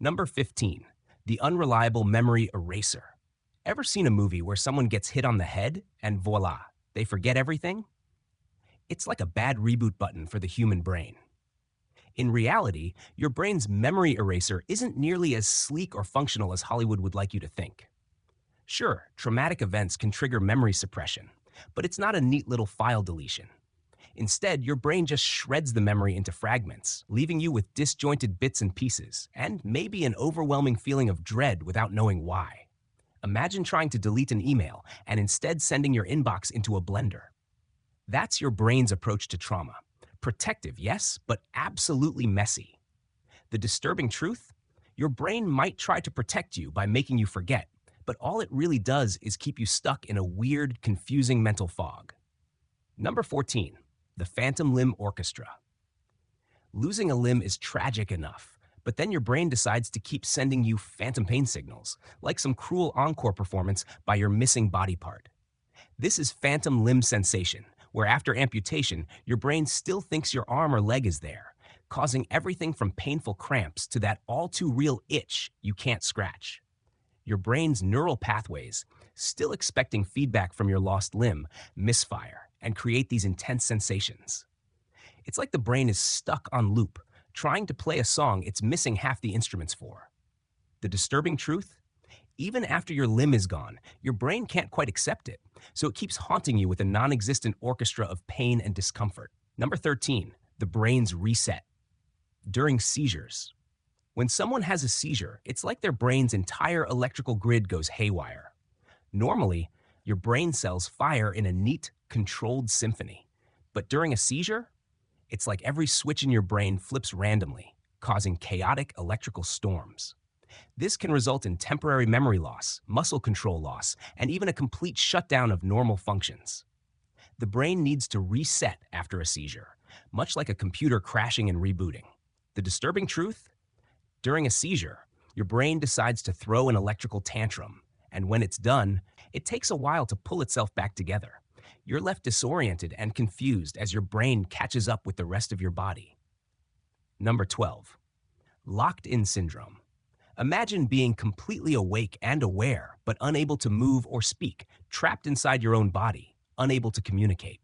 Number 15, the unreliable memory eraser. Ever seen a movie where someone gets hit on the head and voila, they forget everything? It's like a bad reboot button for the human brain. In reality, your brain's memory eraser isn't nearly as sleek or functional as Hollywood would like you to think. Sure, traumatic events can trigger memory suppression, but it's not a neat little file deletion. Instead, your brain just shreds the memory into fragments, leaving you with disjointed bits and pieces, and maybe an overwhelming feeling of dread without knowing why. Imagine trying to delete an email and instead sending your inbox into a blender. That's your brain's approach to trauma. Protective, yes, but absolutely messy. The disturbing truth? Your brain might try to protect you by making you forget, but all it really does is keep you stuck in a weird, confusing mental fog. Number 14, the phantom limb orchestra. Losing a limb is tragic enough, but then your brain decides to keep sending you phantom pain signals, like some cruel encore performance by your missing body part. This is phantom limb sensation, where after amputation, your brain still thinks your arm or leg is there, causing everything from painful cramps to that all-too-real itch you can't scratch. Your brain's neural pathways, still expecting feedback from your lost limb, misfire and create these intense sensations. It's like the brain is stuck on loop, trying to play a song it's missing half the instruments for. The disturbing truth? Even after your limb is gone, your brain can't quite accept it, so it keeps haunting you with a non-existent orchestra of pain and discomfort. Number 13, the brain's reset. During seizures. When someone has a seizure, it's like their brain's entire electrical grid goes haywire. Normally, your brain cells fire in a neat, controlled symphony. But during a seizure, it's like every switch in your brain flips randomly, causing chaotic electrical storms. This can result in temporary memory loss, muscle control loss, and even a complete shutdown of normal functions. The brain needs to reset after a seizure, much like a computer crashing and rebooting. The disturbing truth? During a seizure, your brain decides to throw an electrical tantrum, and when it's done, it takes a while to pull itself back together. You're left disoriented and confused as your brain catches up with the rest of your body. Number 12, locked-in syndrome. Imagine being completely awake and aware, but unable to move or speak, trapped inside your own body, unable to communicate.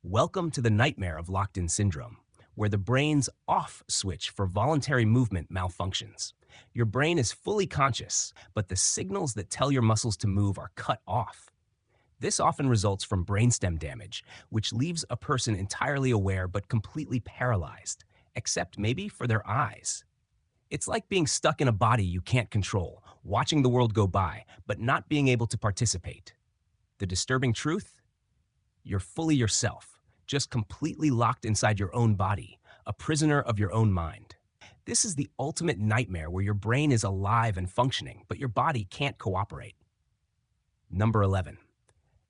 Welcome to the nightmare of locked-in syndrome, where the brain's off switch for voluntary movement malfunctions. Your brain is fully conscious, but the signals that tell your muscles to move are cut off. This often results from brainstem damage, which leaves a person entirely aware but completely paralyzed, except maybe for their eyes. It's like being stuck in a body you can't control, watching the world go by, but not being able to participate. The disturbing truth? You're fully yourself, just completely locked inside your own body, a prisoner of your own mind. This is the ultimate nightmare where your brain is alive and functioning, but your body can't cooperate. Number 11,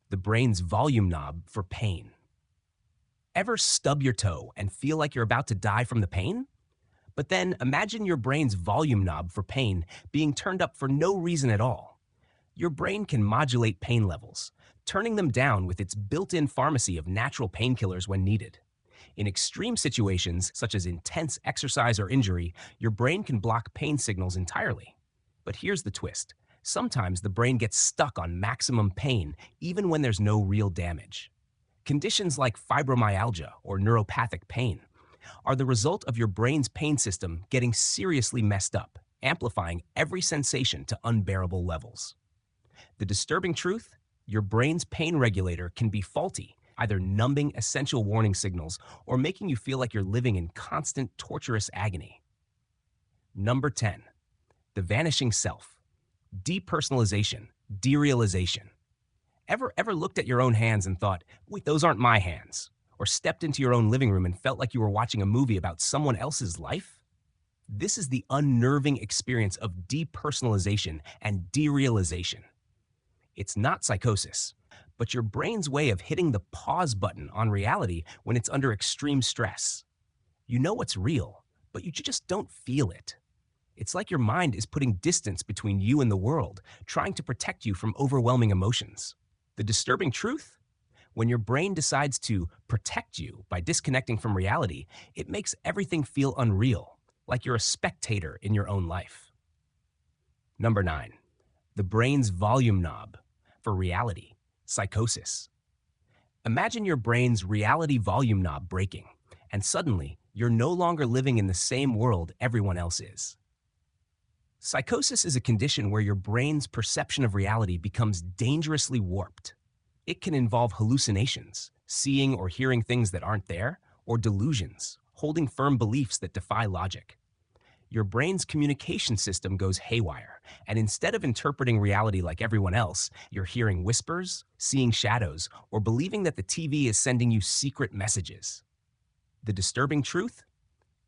the brain's volume knob for pain. Ever stub your toe and feel like you're about to die from the pain? But then imagine your brain's volume knob for pain being turned up for no reason at all. Your brain can modulate pain levels, turning them down with its built-in pharmacy of natural painkillers when needed. In extreme situations, such as intense exercise or injury, your brain can block pain signals entirely. But here's the twist. Sometimes the brain gets stuck on maximum pain, even when there's no real damage. Conditions like fibromyalgia or neuropathic pain are the result of your brain's pain system getting seriously messed up, amplifying every sensation to unbearable levels. The disturbing truth? Your brain's pain regulator can be faulty, either numbing essential warning signals or making you feel like you're living in constant, torturous agony. Number 10, the vanishing self. Depersonalization, derealization. Ever looked at your own hands and thought, wait, those aren't my hands? Or stepped into your own living room and felt like you were watching a movie about someone else's life? This is the unnerving experience of depersonalization and derealization. It's not psychosis, but your brain's way of hitting the pause button on reality when it's under extreme stress. You know what's real, but you just don't feel it. It's like your mind is putting distance between you and the world, trying to protect you from overwhelming emotions. The disturbing truth? When your brain decides to protect you by disconnecting from reality, it makes everything feel unreal, like you're a spectator in your own life. Number 9, the brain's volume knob for reality, psychosis. Imagine your brain's reality volume knob breaking, and suddenly you're no longer living in the same world everyone else is. Psychosis is a condition where your brain's perception of reality becomes dangerously warped. It can involve hallucinations, seeing or hearing things that aren't there, or delusions, holding firm beliefs that defy logic. Your brain's communication system goes haywire, and instead of interpreting reality like everyone else, you're hearing whispers, seeing shadows, or believing that the TV is sending you secret messages. The disturbing truth?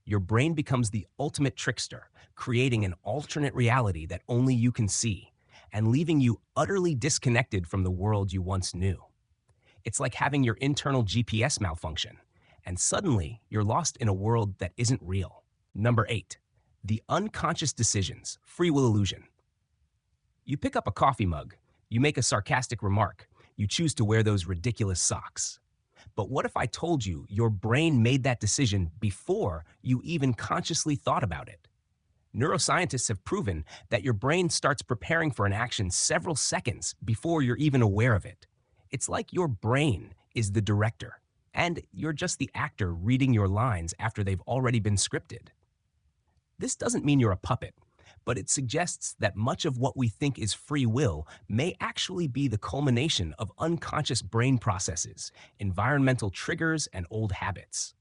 Your brain becomes the ultimate trickster, creating an alternate reality that only you can see, and leaving you utterly disconnected from the world you once knew. It's like having your internal GPS malfunction, and suddenly you're lost in a world that isn't real. Number 8, the unconscious decisions, free will illusion. You pick up a coffee mug, you make a sarcastic remark, you choose to wear those ridiculous socks. But what if I told you your brain made that decision before you even consciously thought about it? Neuroscientists have proven that your brain starts preparing for an action several seconds before you're even aware of it. It's like your brain is the director, and you're just the actor reading your lines after they've already been scripted. This doesn't mean you're a puppet, but it suggests that much of what we think is free will may actually be the culmination of unconscious brain processes, environmental triggers, and old habits.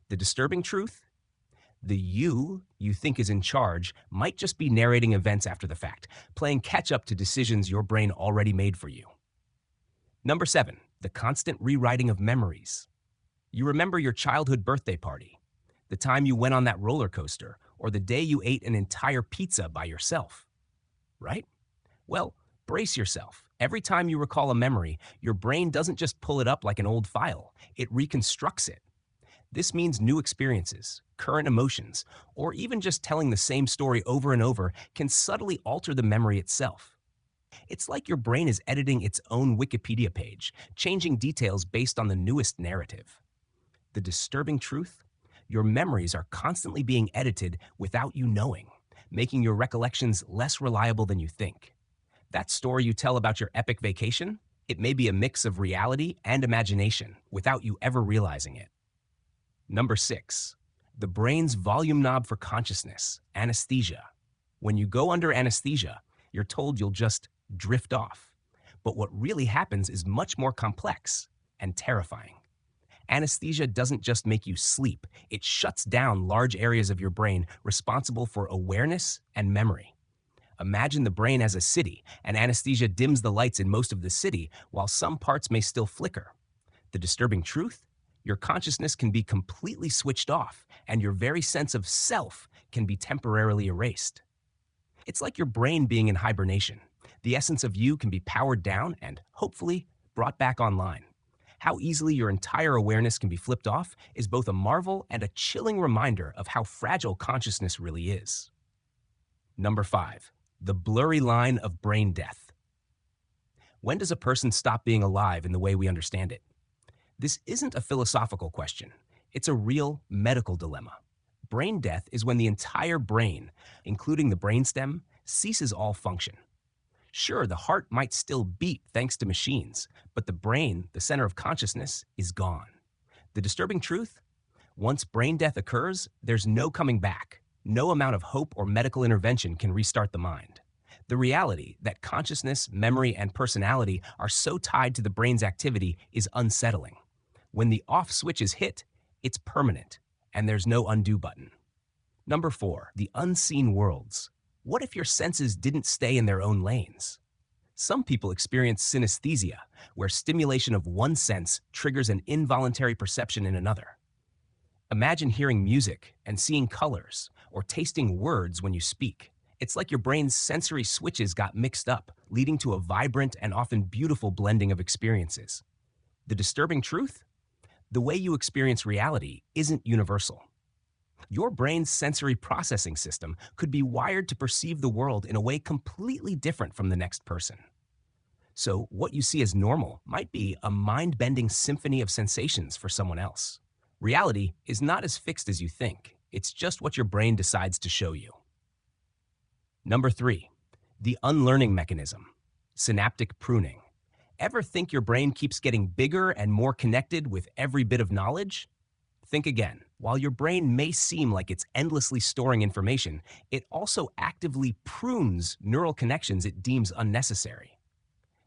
The disturbing truth? The you think is in charge might just be narrating events after the fact, playing catch-up to decisions your brain already made for you. Number 7, the constant rewriting of memories. You remember your childhood birthday party, the time you went on that roller coaster, or the day you ate an entire pizza by yourself, right? Well, brace yourself. Every time you recall a memory, your brain doesn't just pull it up like an old file, it reconstructs it. This means new experiences, current emotions, or even just telling the same story over and over can subtly alter the memory itself. It's like your brain is editing its own Wikipedia page, changing details based on the newest narrative. The disturbing truth? Your memories are constantly being edited without you knowing, making your recollections less reliable than you think. That story you tell about your epic vacation? It may be a mix of reality and imagination without you ever realizing it. Number 6, the brain's volume knob for consciousness, anesthesia. When you go under anesthesia, you're told you'll just drift off. But what really happens is much more complex and terrifying. Anesthesia doesn't just make you sleep, it shuts down large areas of your brain responsible for awareness and memory. Imagine the brain as a city, and anesthesia dims the lights in most of the city while some parts may still flicker. The disturbing truth? Your consciousness can be completely switched off, and your very sense of self can be temporarily erased. It's like your brain being in hibernation. The essence of you can be powered down and, hopefully, brought back online. How easily your entire awareness can be flipped off is both a marvel and a chilling reminder of how fragile consciousness really is. Number 5, the blurry line of brain death. When does a person stop being alive in the way we understand it? This isn't a philosophical question. It's a real medical dilemma. Brain death is when the entire brain, including the brainstem, ceases all function. Sure, the heart might still beat thanks to machines, but the brain, the center of consciousness, is gone. The disturbing truth? Once brain death occurs, there's no coming back. No amount of hope or medical intervention can restart the mind. The reality that consciousness, memory, and personality are so tied to the brain's activity is unsettling. When the off switch is hit, it's permanent, and there's no undo button. Number 4, the unseen worlds. What if your senses didn't stay in their own lanes? Some people experience synesthesia, where stimulation of one sense triggers an involuntary perception in another. Imagine hearing music and seeing colors, or tasting words when you speak. It's like your brain's sensory switches got mixed up, leading to a vibrant and often beautiful blending of experiences. The disturbing truth? The way you experience reality isn't universal. Your brain's sensory processing system could be wired to perceive the world in a way completely different from the next person. So what you see as normal might be a mind-bending symphony of sensations for someone else. Reality is not as fixed as you think. It's just what your brain decides to show you. Number 3, The unlearning mechanism, synaptic pruning. Ever think your brain keeps getting bigger and more connected with every bit of knowledge? Think again. While your brain may seem like it's endlessly storing information, it also actively prunes neural connections it deems unnecessary.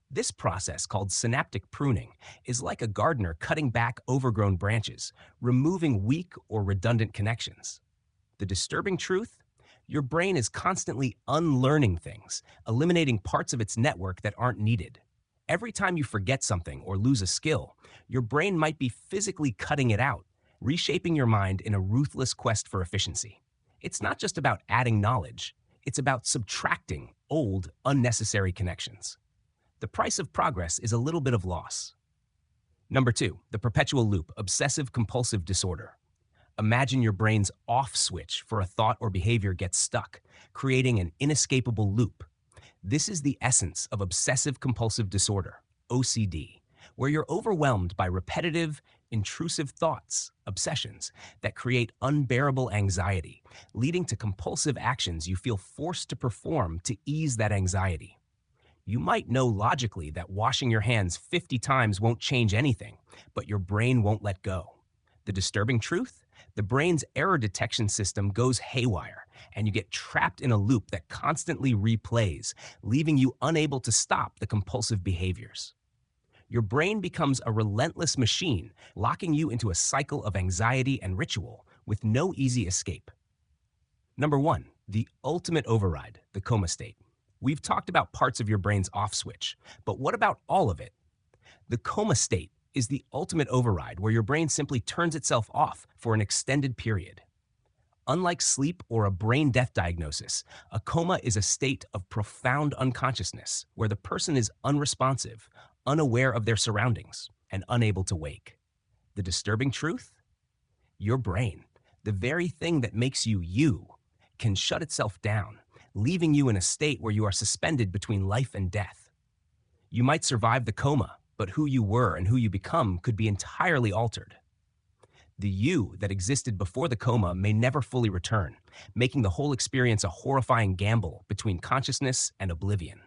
This process, called synaptic pruning, is like a gardener cutting back overgrown branches, removing weak or redundant connections. The disturbing truth? Your brain is constantly unlearning things, eliminating parts of its network that aren't needed. Every time you forget something or lose a skill, your brain might be physically cutting it out, reshaping your mind in a ruthless quest for efficiency. It's not just about adding knowledge, it's about subtracting old, unnecessary connections. The price of progress is a little bit of loss. Number 2, the perpetual loop, obsessive compulsive disorder. Imagine your brain's off switch for a thought or behavior gets stuck, creating an inescapable loop. This is the essence of obsessive compulsive disorder, OCD, where you're overwhelmed by repetitive, intrusive thoughts, obsessions, that create unbearable anxiety, leading to compulsive actions you feel forced to perform to ease that anxiety. You might know logically that washing your hands 50 times won't change anything, but your brain won't let go. The disturbing truth? The brain's error detection system goes haywire, and you get trapped in a loop that constantly replays, leaving you unable to stop the compulsive behaviors. Your brain becomes a relentless machine, locking you into a cycle of anxiety and ritual with no easy escape. Number 1, the ultimate override, the coma state. We've talked about parts of your brain's off switch, but what about all of it? The coma state is the ultimate override where your brain simply turns itself off for an extended period. Unlike sleep or a brain death diagnosis, a coma is a state of profound unconsciousness where the person is unresponsive, unaware of their surroundings, and unable to wake. The disturbing truth? Your brain, the very thing that makes you you, can shut itself down, leaving you in a state where you are suspended between life and death. You might survive the coma, but who you were and who you become could be entirely altered. The you that existed before the coma may never fully return, making the whole experience a horrifying gamble between consciousness and oblivion.